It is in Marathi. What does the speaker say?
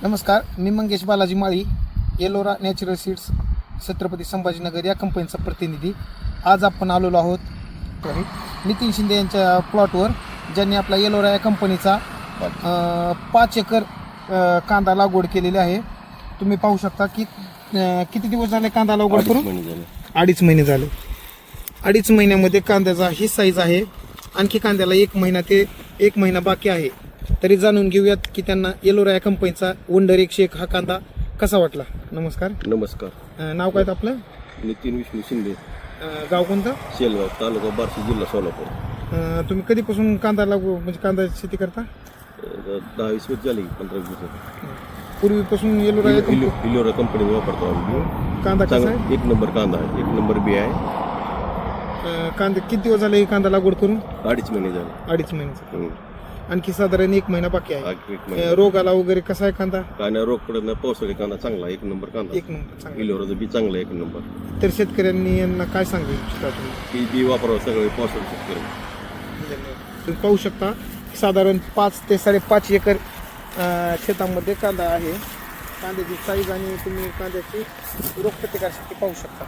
नमस्कार, मी मंगेश बालाजी माळी, येलोरा नॅचरल सीड्स, छत्रपती संभाजीनगर या कंपनीचा प्रतिनिधी. आज आपण आलेलो आहोत नितीन शिंदे यांच्या प्लॉटवर, ज्यांनी आपला येलोरा या कंपनीचा 5 एकर कांदा लागवड केलेली आहे. तुम्ही पाहू शकता की किती दिवस झाले कांदा लागवड करून? 2.5 महिने झाले. 2.5 महिन्यामध्ये कांद्याचा ही साईज आहे. आणखी कांद्याला 1 महिना ते 1 महिना बाकी आहे. तरी जाणून घेऊयात की त्यांना येलोरा या कंपनीचा वंडर 101 हा कांदा कसा वाटला. नमस्कार. नाव काय आपलं? नितीन विष्णू शिंदे. गाव कोणतं? शेलगाव, तालुका बार्शी, जिल्हा सोलापूर. तुम्ही कधीपासून कांदा म्हणजे कांदा शेती करता? 10-20 वर्ष झाली. 15-20 वर्ष पूर्वीपासून येलोरा हिलोरा कंपनी वापरतो आम्ही. कांदा कसा आहे? 1 नंबर कांदा आहे. 1 नंबर बी आहे. कांदे किती दिवस झाले कांदा लागवड करून? 2.5 महिने झाले. 2.5 महिन्याचा. आणखी साधारण 1 महिना बाकी आहे. 1 महिना. रोगाला वगैरे कसा आहे कांदा? काय नाही, रोग पडत नाही. पावसाळी कांदा चांगला आहे. 1 नंबर कांदा. 1 नंबर चांगला. हिलोराचं बी चांगलं आहे. 1 नंबर. तर शेतकऱ्यांनी यांना काय सांगू इच्छिता तुम्ही? बी वापरावं सगळे पावसाळी शेतकरी. तुम्ही पाहू शकता साधारण 5 ते 5.5 एकर शेतामध्ये कांदा आहे. कांद्याची साईज आणि तुम्ही कांद्याची रोगप्रतिकारशक्ती पाहू शकता.